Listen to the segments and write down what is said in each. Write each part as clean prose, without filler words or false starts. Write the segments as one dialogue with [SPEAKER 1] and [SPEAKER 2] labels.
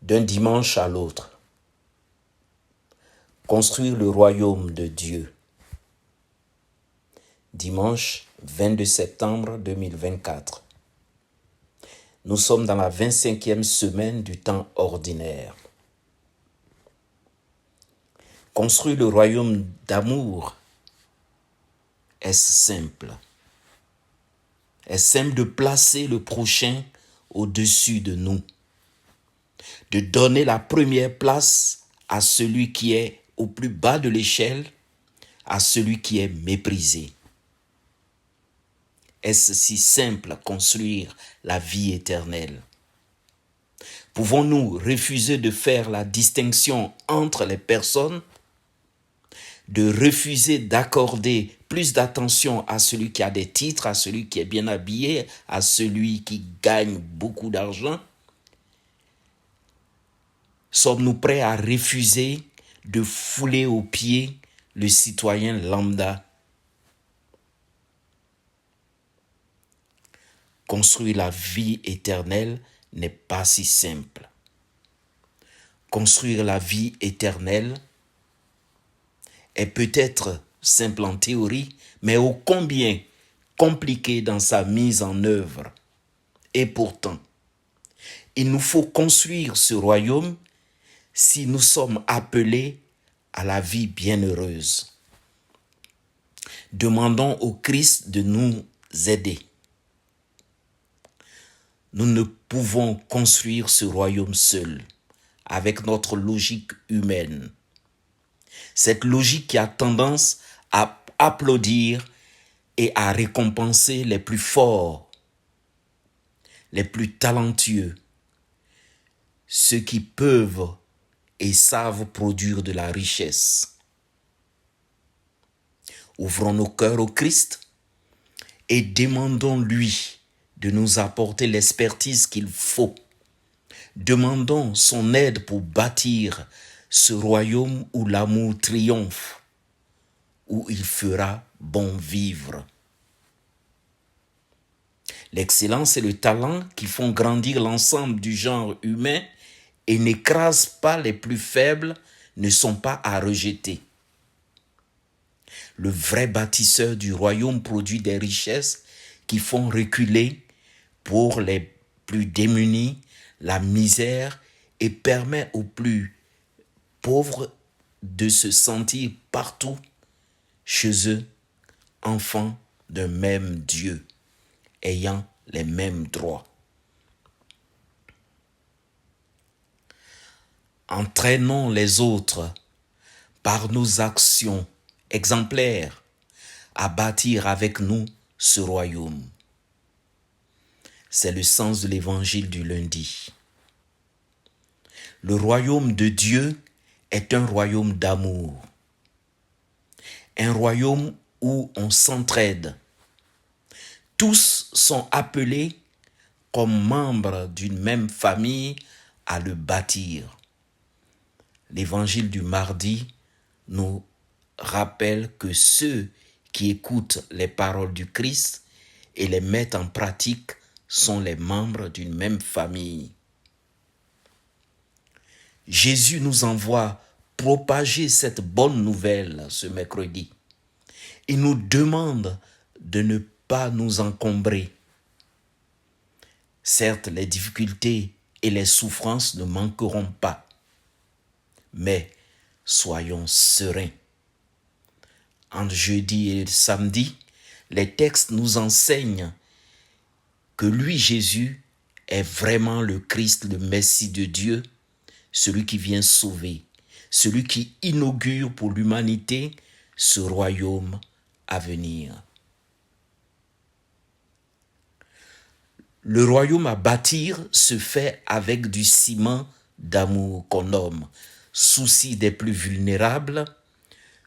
[SPEAKER 1] d'un dimanche à l'autre. Construire le royaume de Dieu. Dimanche 22 septembre 2024. Nous sommes dans la 25e semaine du temps ordinaire. Construire le royaume d'amour, est-ce simple? Est-ce simple de placer le prochain au-dessus de nous? De donner la première place à celui qui est au plus bas de l'échelle, à celui qui est méprisé. Est-ce si simple construire la vie éternelle? Pouvons-nous refuser de faire la distinction entre les personnes, de refuser d'accorder plus d'attention à celui qui a des titres, à celui qui est bien habillé, à celui qui gagne beaucoup d'argent? Sommes-nous prêts à refuser de fouler aux pieds le citoyen lambda? Construire la vie éternelle n'est pas si simple. Construire la vie éternelle est peut-être simple en théorie, mais ô combien compliqué dans sa mise en œuvre. Et pourtant, il nous faut construire ce royaume si nous sommes appelés à la vie bienheureuse. Demandons au Christ de nous aider. Nous ne pouvons construire ce royaume seul, avec notre logique humaine. Cette logique qui a tendance à applaudir et à récompenser les plus forts, les plus talentueux, ceux qui peuvent et savent produire de la richesse. Ouvrons nos cœurs au Christ et demandons-lui de nous apporter l'expertise qu'il faut. Demandons son aide pour bâtir ce royaume où l'amour triomphe, où il fera bon vivre. L'excellence et le talent qui font grandir l'ensemble du genre humain et n'écrasent pas les plus faibles ne sont pas à rejeter. Le vrai bâtisseur du royaume produit des richesses qui font reculer pour les plus démunis la misère et permet aux plus pauvres de se sentir partout chez eux, enfants d'un même Dieu, ayant les mêmes droits. Entraînons les autres par nos actions exemplaires à bâtir avec nous ce royaume. C'est le sens de l'évangile du lundi. Le royaume de Dieu est un royaume d'amour. Un royaume où on s'entraide. Tous sont appelés comme membres d'une même famille à le bâtir. L'évangile du mardi nous rappelle que ceux qui écoutent les paroles du Christ et les mettent en pratique sont les membres d'une même famille. Jésus nous envoie propager cette bonne nouvelle ce mercredi. Il nous demande de ne pas nous encombrer. Certes, les difficultés et les souffrances ne manqueront pas, mais soyons sereins. Entre jeudi et samedi, les textes nous enseignent que lui, Jésus, est vraiment le Christ, le Messie de Dieu, celui qui vient sauver, celui qui inaugure pour l'humanité ce royaume à venir. Le royaume à bâtir se fait avec du ciment d'amour qu'on nomme souci des plus vulnérables,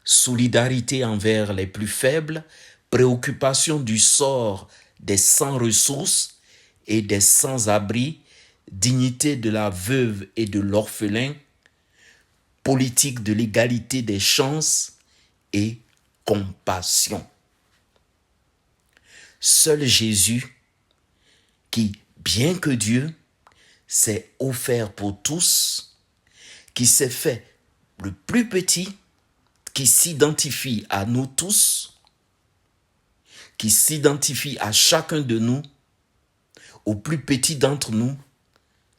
[SPEAKER 1] solidarité envers les plus faibles, préoccupation du sort des sans ressources et des sans-abri, dignité de la veuve et de l'orphelin, politique de l'égalité des chances et compassion. Seul Jésus, qui, bien que Dieu, s'est offert pour tous, qui s'est fait le plus petit, qui s'identifie à nous tous, qui s'identifie à chacun de nous, au plus petit d'entre nous.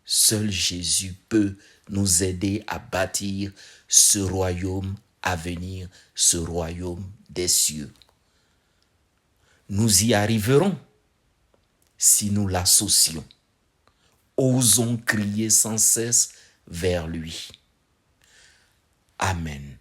[SPEAKER 1] Seul Jésus peut nous aider à bâtir ce royaume à venir, ce royaume des cieux. Nous y arriverons si nous l'associons. Osons crier sans cesse vers lui. Amen.